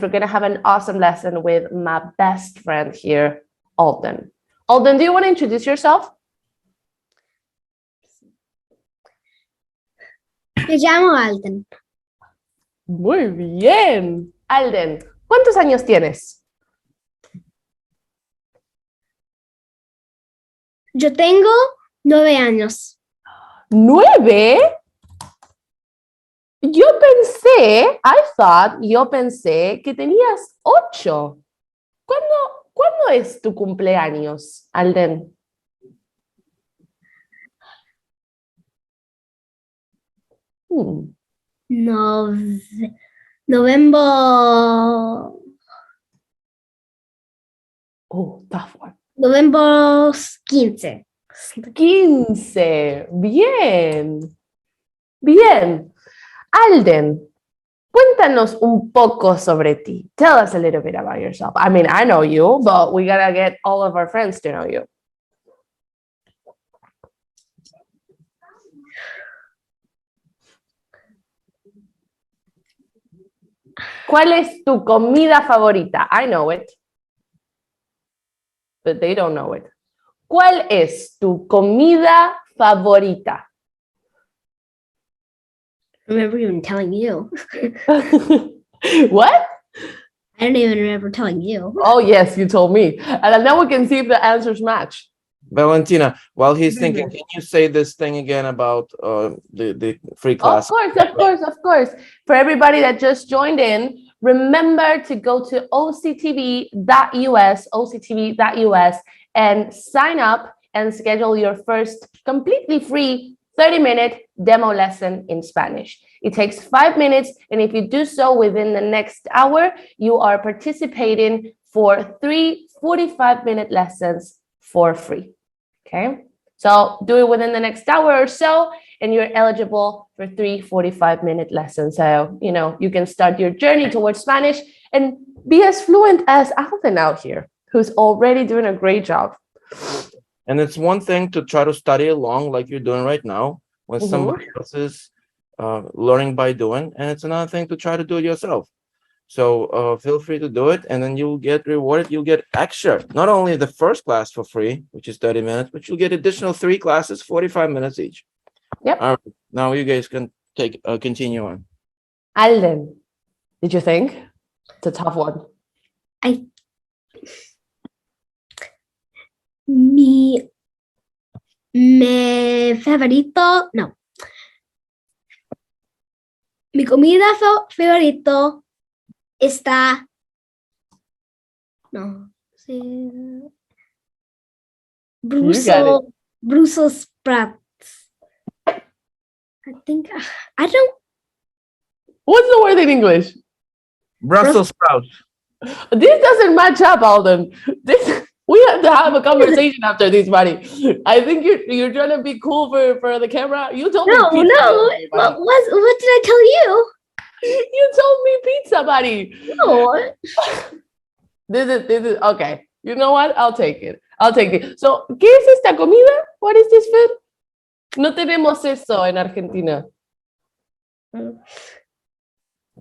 we're going to have an awesome lesson with my best friend here, Alden. Alden, do you want to introduce yourself? Me llamo Alden. Muy bien. Alden, ¿cuántos años tienes? Yo tengo 9 años. ¿9? Yo pensé que tenías 8. ¿Cuándo es tu cumpleaños, Alden? November. Oh, tough one. November 15. 15. Bien. Bien. Alden, cuéntanos un poco sobre ti. Tell us a little bit about yourself. I mean, I know you, but we gotta get all of our friends to know you. ¿Cuál es tu comida favorita? I know it, but they don't know it. ¿Cuál es tu comida favorita? I remember even telling you. What? I don't even remember telling you. Oh, yes, you told me. And now we can see if the answers match. Valentina, while he's thinking, can you say this thing again about the free class? Of course. For everybody that just joined in, remember to go to octv.us, and sign up and schedule your first completely free 30-minute demo lesson in Spanish. It takes 5 minutes, and if you do so within the next hour, you are participating for 3 45-minute lessons for free. Okay, so do it within the next hour or so, and you're eligible for 3 45-minute lessons. So, you can start your journey towards Spanish and be as fluent as Alden out here, who's already doing a great job. And it's one thing to try to study along like you're doing right now when somebody else is learning by doing, and it's another thing to try to do it yourself. So feel free to do it, and then you'll get rewarded. You'll get extra, not only the first class for free, which is 30 minutes, but you'll get additional 3 classes, 45 minutes each. Yep. All right, now you guys can continue on. Alden, did you think? It's a tough one. Mi comida favorito está Brussels sprouts. I don't. What's the word in English? Brussels sprouts. This doesn't match up, Alden. We have to have a conversation after this, buddy. I think you're trying to be cool for the camera. You told me pizza. No. What did I tell you? You told me pizza, buddy. No. This is okay. You know what? I'll take it. So, ¿qué es esta comida? What is this food? No tenemos eso en Argentina.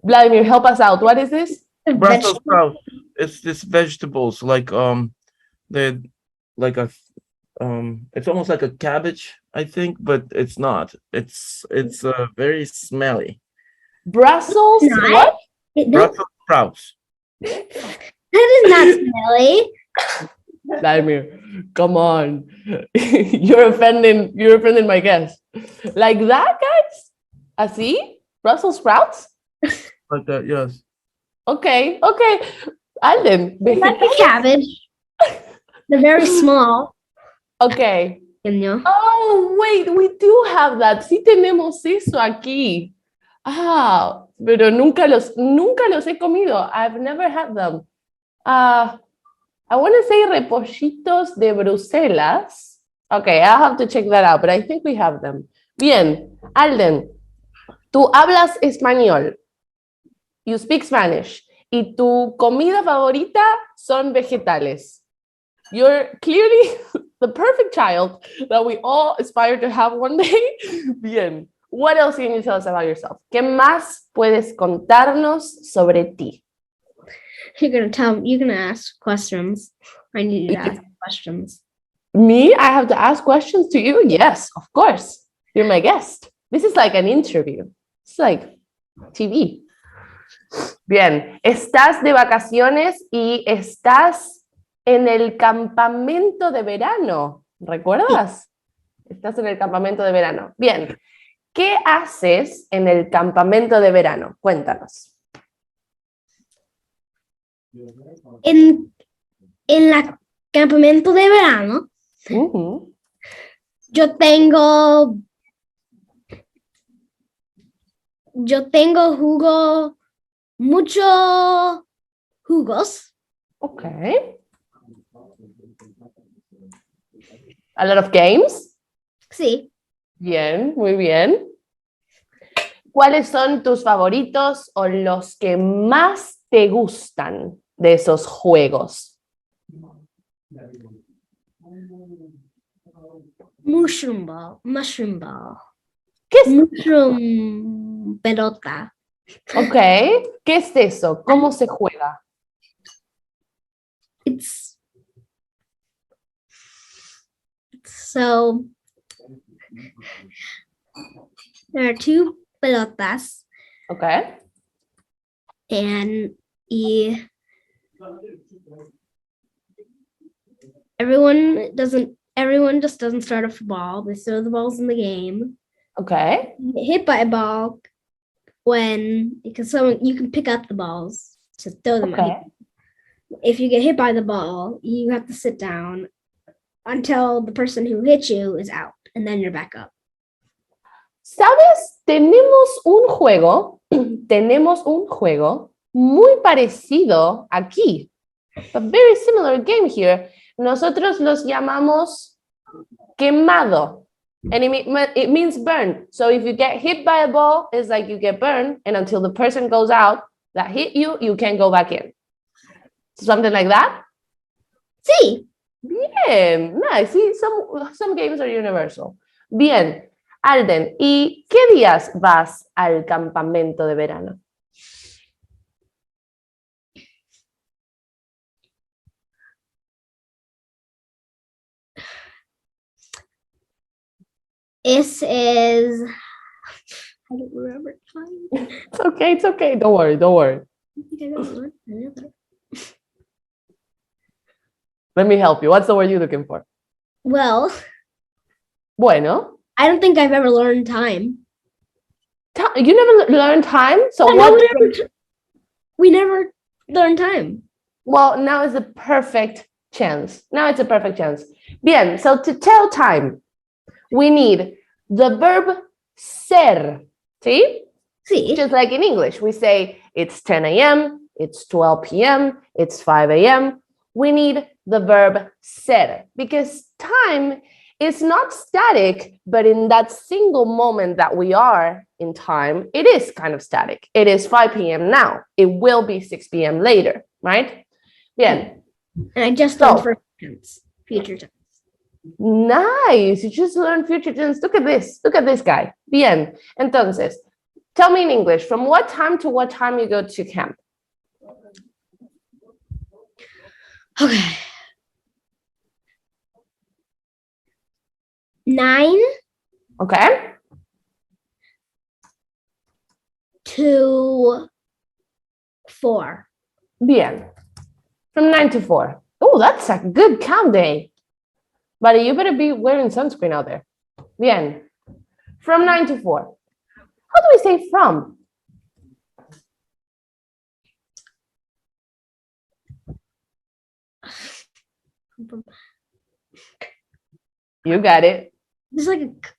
Vladimir, help us out. What is this? Brussels sprouts. It's this vegetables like it's almost like a cabbage, I think, but it's not. It's very smelly. Brussels what? Brussels sprouts. That is not smelly. Vladimir, come on. You're offending my guests. Like that, guys? Así? Brussels sprouts? Like that, yes. Okay. Alden. Like a cabbage. They're very small. Okay. Oh, wait, we do have that. Sí tenemos eso aquí. Pero nunca los he comido. I've never had them. I want to say repollitos de Bruselas. Okay, I'll have to check that out, but I think we have them. Bien, Alden, tú hablas español. You speak Spanish. Y tu comida favorita son vegetales. You're clearly the perfect child that we all aspire to have one day. Bien. What else can you tell us about yourself? ¿Qué más puedes contarnos sobre ti? You're gonna ask questions. I need you to ask questions. Me? I have to ask questions to you? Yes, of course. You're my guest. This is like an interview. It's like TV. Bien, estás de vacaciones y estás en el campamento de verano. ¿Recuerdas? Estás en el campamento de verano. Bien, ¿qué haces en el campamento de verano? Cuéntanos. En el campamento de verano, yo tengo muchos jugos. Okay. A lot of games. Sí. Bien, muy bien. ¿Cuáles son tus favoritos o los que más te gustan de esos juegos? Mushroom ball. ¿Qué es? Mushroom pelota. Ok, ¿qué es eso? ¿Cómo se juega? So there are two pelotas. Okay. And everyone just doesn't start off the ball. They throw the balls in the game. Okay. You get hit by a ball because you can pick up the balls to throw them at people. If you get hit by the ball, you have to sit down until the person who hit you is out, and then you're back up. ¿Sabes? Tenemos un juego muy parecido aquí. A very similar game here. Nosotros los llamamos quemado. And it means burn. So if you get hit by a ball, it's like you get burned, and until the person goes out that hit you, you can go back in. Something like that? Sí. Bien, nice. See, some games are universal. Bien, Alden, ¿y qué días vas al campamento de verano? This is, I don't remember time. It's okay. Don't worry. Let me help you. What's the word you're looking for? Well, Bueno. I don't think I've ever learned time. You never learned time? So we never learned time. Well, now is the perfect chance. It's a perfect chance. Bien, so to tell time, we need the verb ser. ¿Sí? Sí. Just like in English, we say it's 10 a.m., it's 12 p.m., it's 5 a.m. We need the verb ser because time is not static, but in that single moment that we are in time, it is kind of static. It is 5 p.m. now. It will be 6 p.m. later, right? Bien. And I just learned future tense. Nice. You just learned future tense. Look at this. Look at this guy. Bien. Entonces, tell me in English, from what time to what time you go to camp? Okay. 9. Okay. To 4. Bien. From 9 to 4. Oh, that's a good count day. But you better be wearing sunscreen out there. Bien. From 9 to 4. How do we say from? You got it. It's like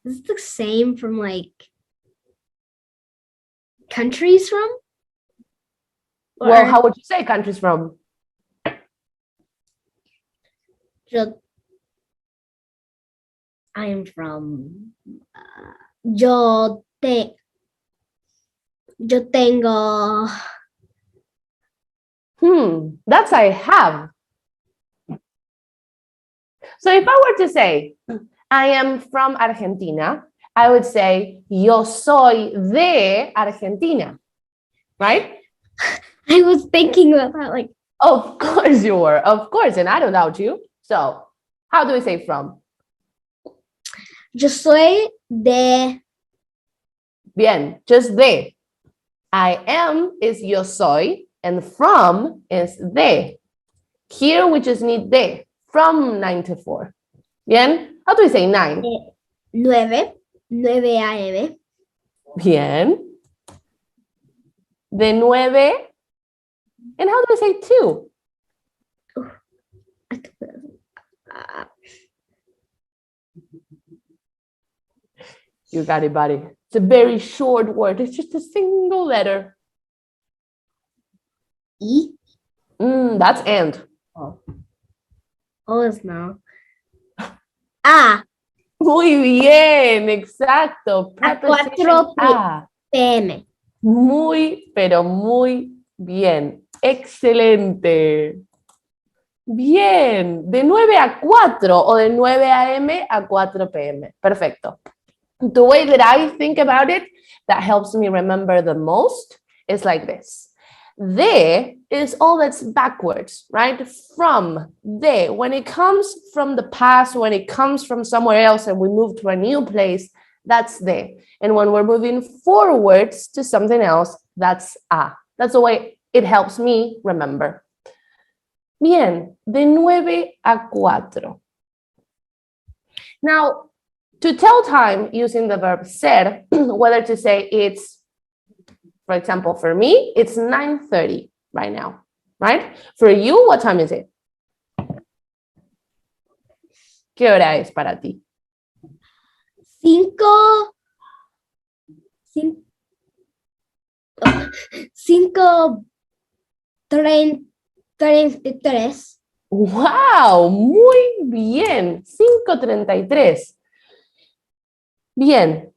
is it the same from like countries from? Well, how would you say countries from? I am from yo tengo that's I have. So if I were to say I am from Argentina, I would say, yo soy de Argentina, right? I was thinking about that, like. Of course you were, of course, and I don't doubt you. So, how do we say from? Yo soy de. Bien, just de. I am is yo soy, and from is de. Here we just need de, from 9 to 4. Bien, how do we say 9? 9 a.m. Bien. De 9. And how do we say 2? You got it, buddy. It's a very short word. It's just a single letter. E? That's and. Oh, it's no. A. Muy bien, exacto. Preposition A. p.m. Muy, pero muy bien. Excelente. Bien. De 9 a 4 o de 9 a.m. a 4 p.m. Perfecto. The way that I think about it, that helps me remember the most, is like this. De is all that's backwards, right? From, de. When it comes from the past, when it comes from somewhere else and we move to a new place, that's de. And when we're moving forwards to something else, that's a. That's the way it helps me remember. Bien, de 9 a 4. Now, to tell time using the verb ser, whether to say it's, for example, for me, it's 9:30 right now, right? For you, what time is it? ¿Qué hora es para ti? 5:33. ¡Wow! Muy bien. 5:33. Bien.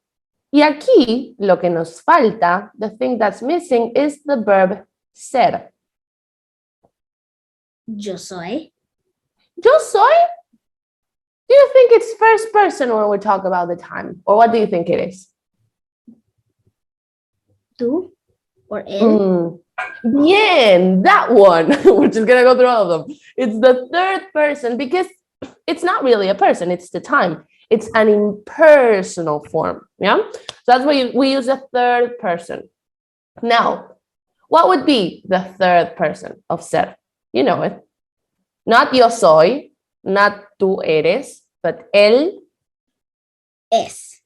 Y aquí lo que nos falta, the thing that's missing, is the verb ser. Yo soy. Yo soy? Do you think it's first person when we talk about the time? Or what do you think it is? Tú or él. Bien, that one. We're just going to go through all of them. It's the third person because it's not really a person, it's the time. It's an impersonal form, yeah? So that's why we use a third person. Now, what would be the third person of ser? You know it. Not yo soy, not tú eres, but él Es.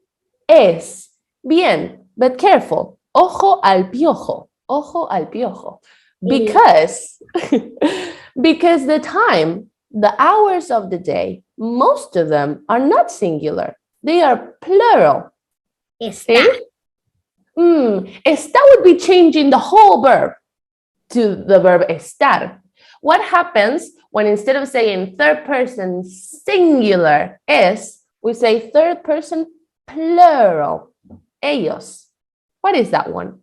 es. Bien, but careful. Ojo al piojo. Ojo al piojo. Because the time, the hours of the day, most of them are not singular. They are plural. Está. Está would be changing the whole verb to the verb estar. What happens when instead of saying third person singular es, we say third person plural, ellos? What is that one?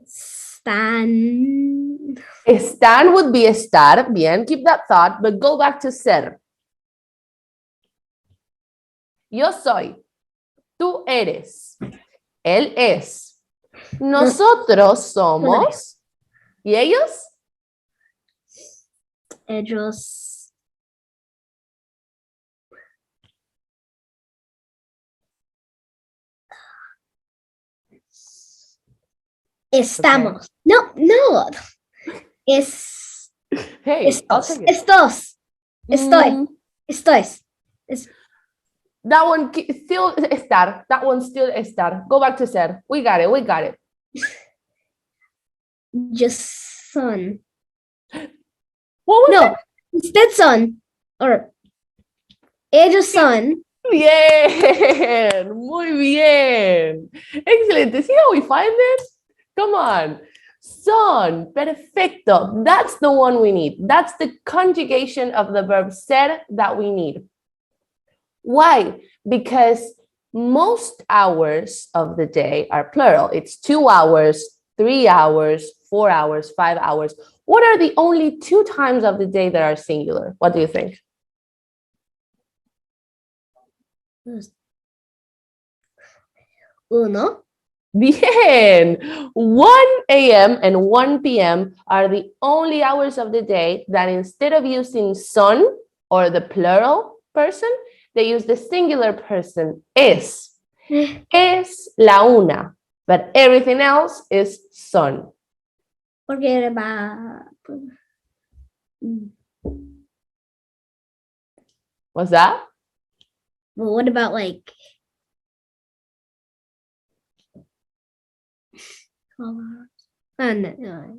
Están. Están would be estar. Bien, keep that thought, but go back to ser. Yo soy. Tú eres. Él es. Nosotros somos. ¿Y ellos? Ellos. Estamos. Okay. No. Es. Hey, estos. Estos. Estoy. Estoy. That one still estar. That one still estar. Go back to ser. We got it. Just son. What was it? Instead son. Or ellos son. Bien. Muy bien. Excelente. See how we find it? Come on. Son. Perfecto. That's the one we need. That's the conjugation of the verb ser that we need. Why? Because most hours of the day are plural. It's 2 hours, 3 hours, 4 hours, 5 hours. What are the only 2 times of the day that are singular? What do you think? Uno. Bien. 1 a.m. and 1 p.m. are the only hours of the day that instead of using son or the plural person, they use the singular person es. Es la una, but everything else is son. Forget about. What's that? Well, what about like 12 hours? No.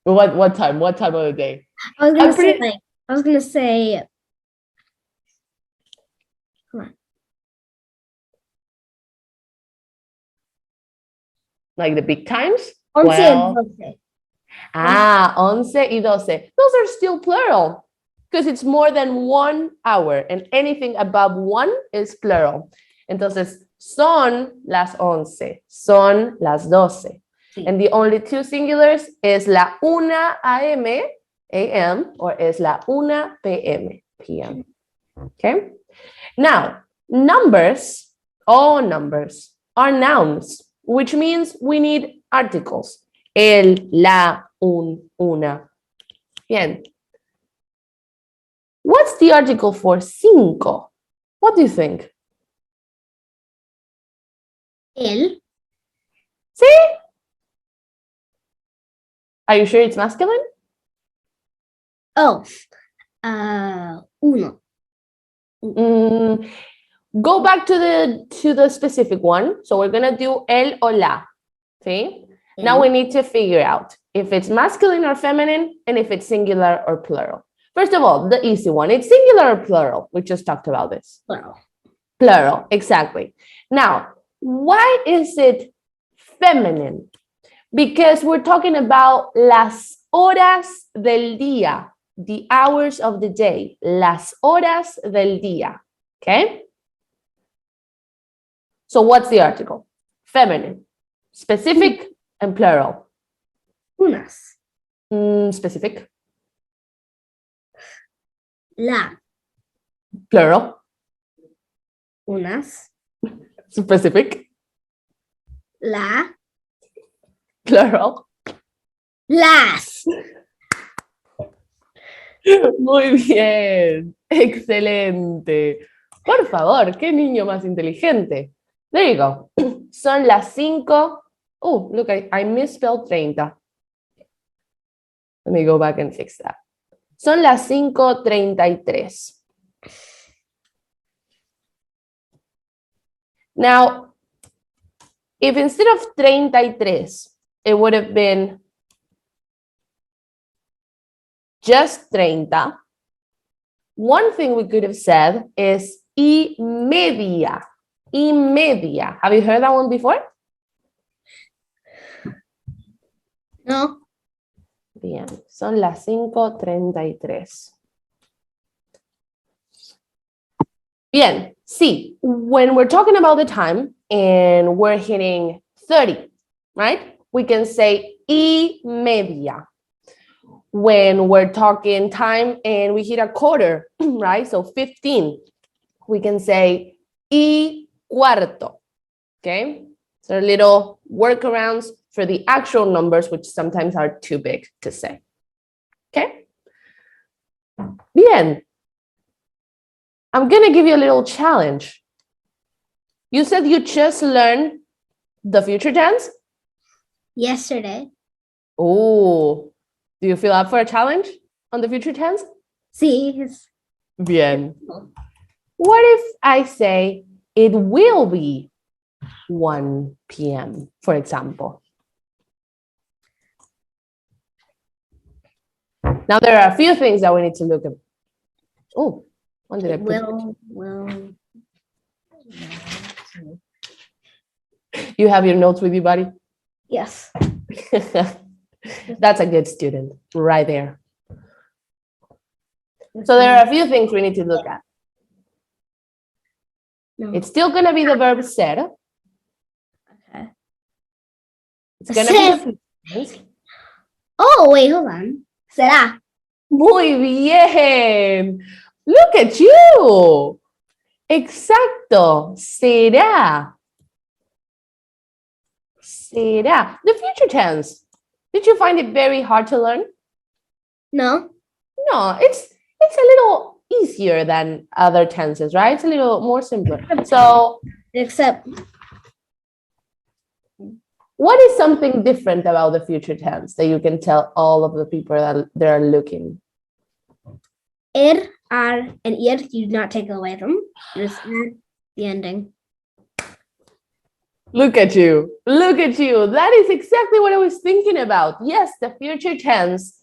What time? What time of the day? I was gonna say. Come on. Like the big times? 11 and 12. 12. 11 y 12. Those are still plural because it's more than 1 hour and anything above 1 is plural. Entonces, son las 11, son las 12. Sí. And the only two singulars is la 1 a.m. or is la 1 p.m. Okay? Now, numbers, all numbers are nouns, which means we need articles. El, la, un, una. Bien. What's the article for cinco? What do you think? El. See? Are you sure it's masculine? Oh. Uno. Go back to the specific one. So we're gonna do el o la. See? Now we need to figure out if it's masculine or feminine and if it's singular or plural. First of all, the easy one. It's singular or plural. We just talked about this. Plural. Plural, exactly. Now, why is it feminine? Because we're talking about las horas del día, the hours of the day, las horas del día, okay? So what's the article? Feminine, specific and plural. Unas. Specific. La. Plural. Unas. Specific. La. Plural. Las. Muy bien. Excelente. Por favor, qué niño más inteligente. There you go. Son las 5. Oh, look, I misspelled 30. Let me go back and fix that. Son las 5:33. Now, if instead of 33, it would have been just 30, one thing we could have said is y media. Y media. Have you heard that one before? No. Bien, son las 5:33. Bien, sí, when we're talking about the time and we're hitting 30, right? We can say y media. When we're talking time and we hit a quarter, right? So 15, we can say y cuarto, okay? So little workarounds for the actual numbers, which sometimes are too big to say, okay? Bien. I'm going to give you a little challenge. You said you just learned the future tense? Yesterday. Oh, do you feel up for a challenge on the future tense? Sí. Bien. What if I say it will be 1 p.m., for example? Now, there are a few things that we need to look at. Oh, when did I put Will. You have your notes with you, buddy? Yes. That's a good student right there. So there are a few things we need to look at. No. It's still going to be the verb ser. Okay. It's going to be. Oh, wait, hold on. Será. Muy bien. Look at you. Exacto. Será. Será. The future tense. Did you find it very hard to learn? No. No, it's a little easier than other tenses, right? It's a little more simpler. So, Except, what is something different about the future tense that you can tell all of the people that are looking? ir, are, and ir, you do not take away them. You just add the ending. Look at you. Look at you. That is exactly what I was thinking about. Yes, the future tense,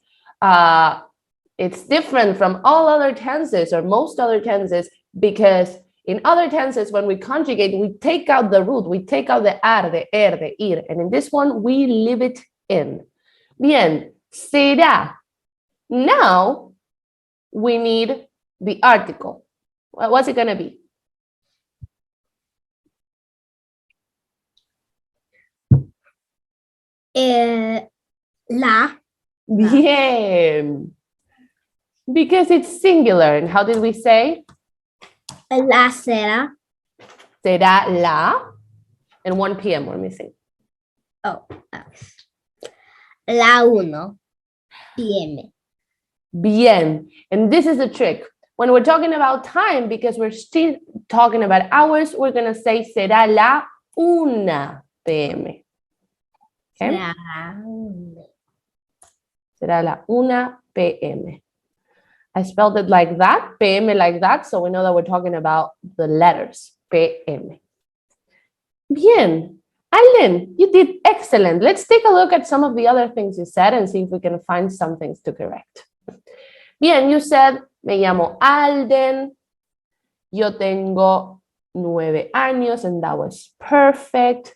it's different from all other tenses or most other tenses because in other tenses, when we conjugate, we take out the root, we take out the ar, the er, the ir, and in this one, we leave it in. Bien, será. Now, we need the article. What's it going to be? La. Bien. Because it's singular. And how did we say? La será. Será la. And 1 p.m. we're missing. Oh. La 1 p.m. Bien. And this is the trick. When we're talking about time, because we're still talking about hours, we're going to say será la 1 p.m. Okay? Será la 1 p.m. I spelled it like that, PM like that, so we know that we're talking about the letters, PM. Bien. Allen, you did excellent. Let's take a look at some of the other things you said and see if we can find some things to correct. Bien, you said, me llamo Alden, yo tengo 9 años, and that was perfect.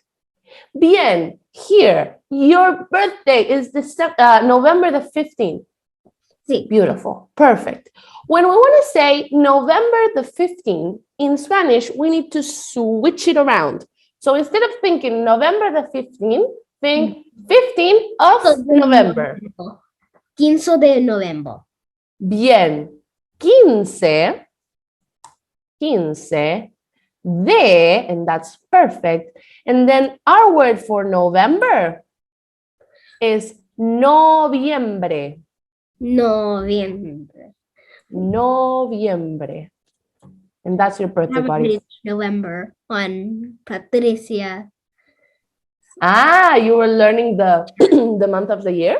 Bien, here, your birthday is November the 15th. Sí. Beautiful, perfect. When we want to say November the 15th, in Spanish, we need to switch it around. So instead of thinking November the 15th, think 15th of November. 15 de November. Bien, 15 de, and that's perfect. And then our word for November is noviembre. Noviembre. Noviembre. And that's your birthday party. November on Patricia. Ah, you were learning the the month of the year?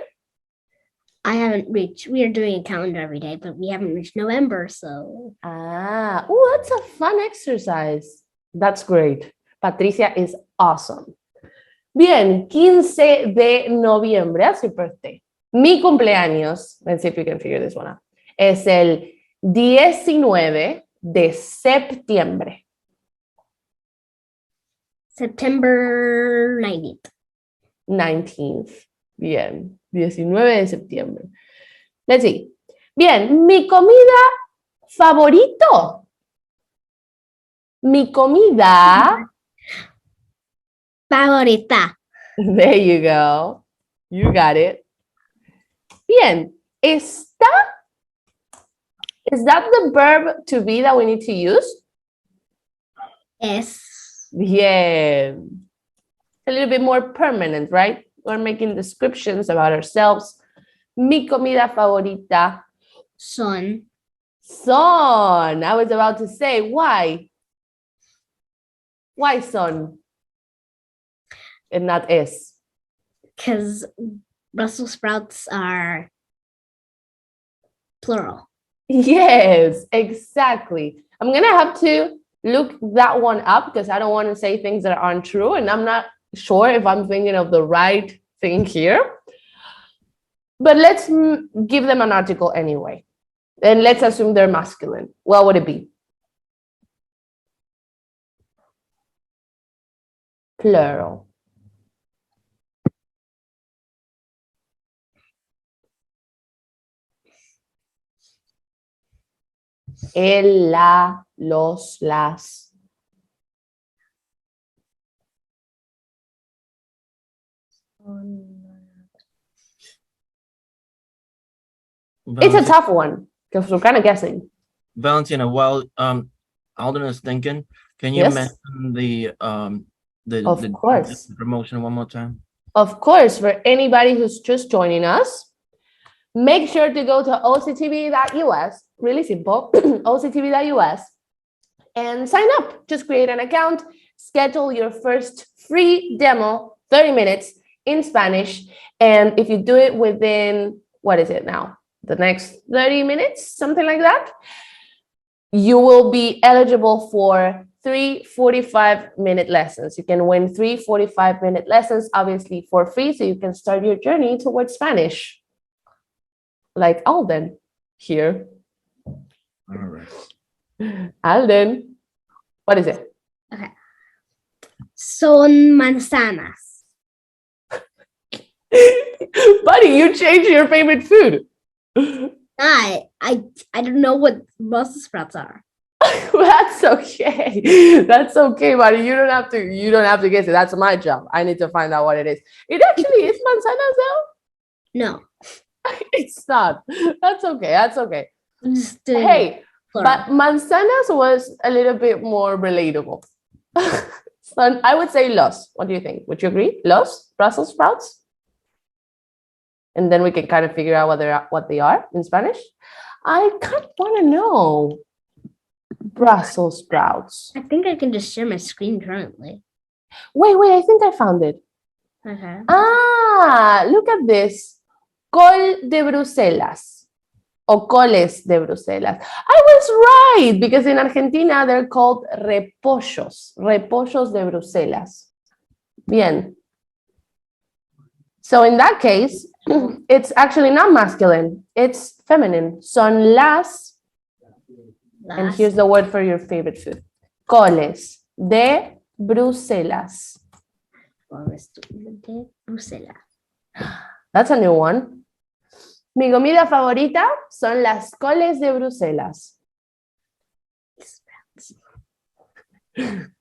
I haven't reached, we are doing a calendar every day, but we haven't reached November, so. Ah, oh, that's a fun exercise. That's great. Patricia is awesome. Bien, 15 de noviembre, that's your birthday. Mi cumpleaños, let's see if we can figure this one out, es el 19 de septiembre. September 19th. 19th. Bien, 19 de septiembre. Let's see. Bien, mi comida favorito. Mi comida favorita. There you go. You got it. Bien, está. Is that the verb to be that we need to use? Yes. Bien. A little bit more permanent, right? We're making descriptions about ourselves. Mi comida favorita. Son. Son. I was about to say, why? Why son? And not es. Because Brussels sprouts are plural. Yes, exactly. I'm going to have to look that one up because I don't want to say things that aren't true. And I'm not sure if I'm thinking of the right thing here. But let's give them an article anyway. And let's assume they're masculine. What would it be? Plural. El, la, los, las. It's a tough one because we're kind of guessing. Valentina, while Alden is thinking, can you Yes. mention the Of course. promotion one more time? Of course, for anybody who's just joining us, make sure to go to octv.us, really simple, octv.us, and sign up. Just create an account, schedule your first free demo, 30 minutes in Spanish. And if you do it within, what is it now? The next 30 minutes, something like that, you will be eligible for 3 45-minute lessons. You can win 3 45-minute lessons, obviously for free, so you can start your journey towards Spanish. Like Alden here. All right. Alden, what is it? Okay. Son manzanas. Buddy, you changed your favorite food. I don't know what Brussels sprouts are. That's okay. That's okay, buddy. You don't have to guess it. That's my job. I need to find out what it is. It actually is manzanas though? No. It's not. That's okay. That's okay. I'm just doing Hey, plural. but manzanas was a little bit more relatable. So I would say los. What do you think? Would you agree? Los Brussels sprouts? And then we can kind of figure out what they are in Spanish. I kind of want to know. Brussels sprouts. I think I can just share my screen currently. Wait, I think I found it. Okay. Ah, look at this. Col de Bruselas. O coles de Bruselas. I was right, because in Argentina they're called repollos. Repollos de Bruselas. Bien. So in that case, it's actually not masculine. It's feminine. Son las, and here's the word for your favorite food. Coles de Bruselas. De Bruselas. That's a new one. Mi comida favorita son las coles de Bruselas.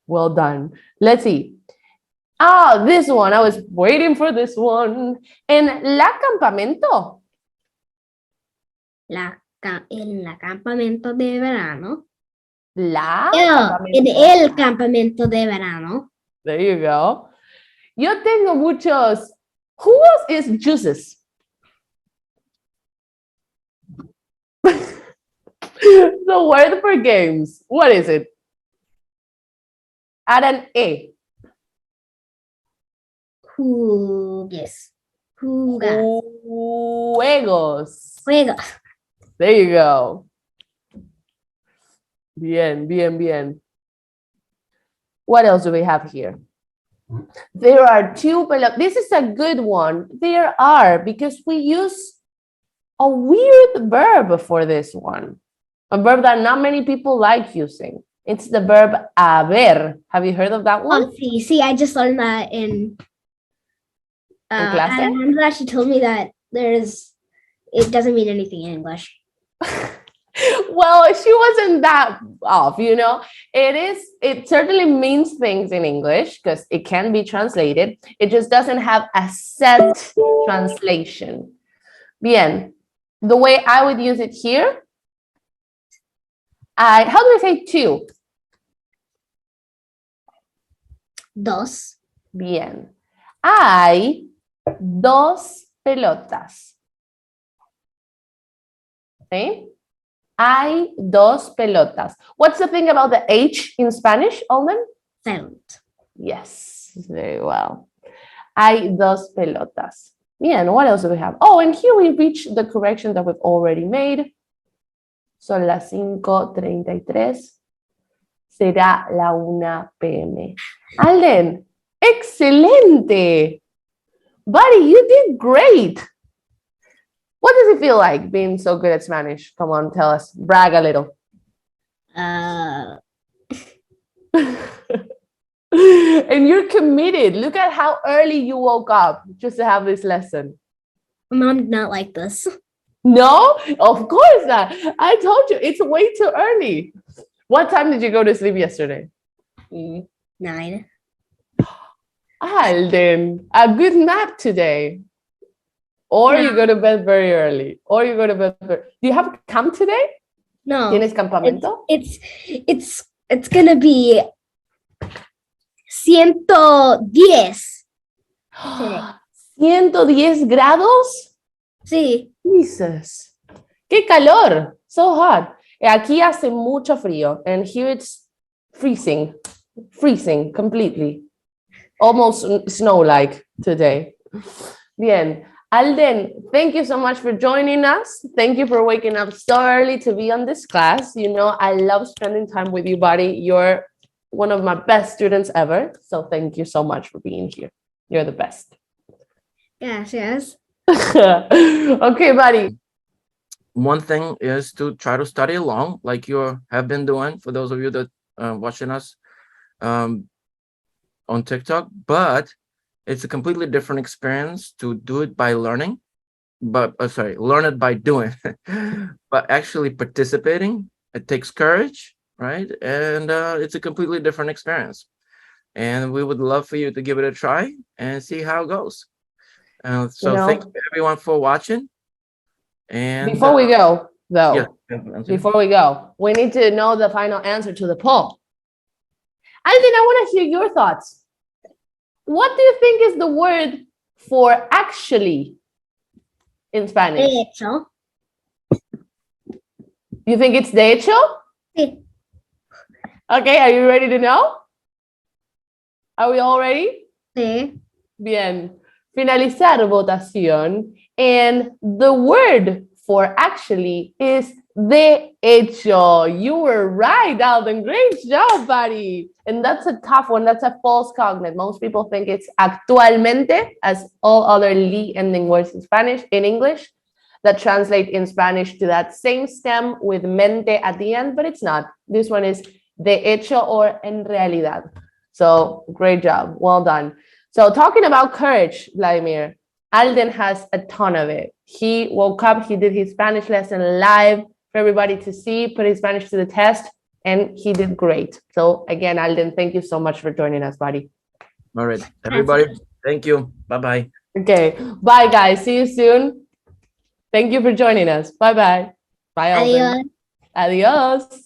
Well done. Let's see. Ah, this one. I was waiting for this one. En la campamento. En la campamento de verano. En el campamento de verano. There you go. Yo tengo muchos. Who else is juices? The word for games. What is it? Add an E. Jugues. Juegos. Juegos. There you go. Bien. What else do we have here? There are two. This is a good one. There are, because we use a weird verb for this one. A verb that not many people like using. It's the verb haber. Have you heard of that one? Oh, see, I just learned that in class. Alejandra actually told me that it doesn't mean anything in English. Well, she wasn't that off, you know. It certainly means things in English because it can be translated. It just doesn't have a set translation. Bien. The way I would use it here, how do I say two? Dos. Bien. Hay dos pelotas. ¿Sí? Hay dos pelotas. What's the thing about the H in Spanish, Alden? Silent. Yes, very well. Hay dos pelotas. Bien, what else do we have? Oh, and here we reach the correction that we've already made. Son las 5:33. Será la 1 p.m. Alden, excelente. Buddy, you did great. What does it feel like being so good at Spanish? Come on, tell us. Brag a little. And you're committed. Look at how early you woke up just to have this lesson. Mom did not like this. No, of course not. I told you, it's way too early. What time did you go to sleep yesterday? 9. Alden, a good nap today. Or you go to bed very early. Do you have camp today? No. ¿Tienes campamento? It's It's gonna be 110 today. 110 grados? Sí. Jesus. ¡Qué calor! So hot. Aquí hace mucho frío. And here it's freezing. Freezing completely. Almost snow-like today. Bien. Alden, thank you so much for joining us. Thank you for waking up so early to be on this class. You know, I love spending time with you, buddy. You're one of my best students ever. So thank you so much for being here. You're the best. Yes. Okay, buddy. One thing is to try to study along, like you have been doing for those of you that are watching us on TikTok, but it's a completely different experience to do it by learning, but learn it by doing, but actually participating. It takes courage, right? And it's a completely different experience. And we would love for you to give it a try and see how it goes. So thank you everyone for watching. And before we go, though, yeah, we need to know the final answer to the poll. Alden, I want to hear your thoughts. What do you think is the word for actually in Spanish? De hecho. You think it's de hecho? Sí. Okay, are you ready to know? Are we all ready? Sí. Bien. Finalizar votación. And the word for actually is de hecho. You were right, Alden. Great job, buddy. And that's a tough one. That's a false cognate. Most people think it's actualmente, as all other li ending words in English, that translate in Spanish to that same stem with mente at the end, but it's not. This one is de hecho or en realidad. So great job. Well done. So talking about courage, Vladimir, Alden has a ton of it. He woke up, he did his Spanish lesson live for everybody to see, put his Spanish to the test, and he did great. So again, Alden, thank you so much for joining us, buddy. All right, everybody, thank you. Bye-bye. Okay, bye, guys. See you soon. Thank you for joining us. Bye-bye. Bye, Alden. Adiós. Adios.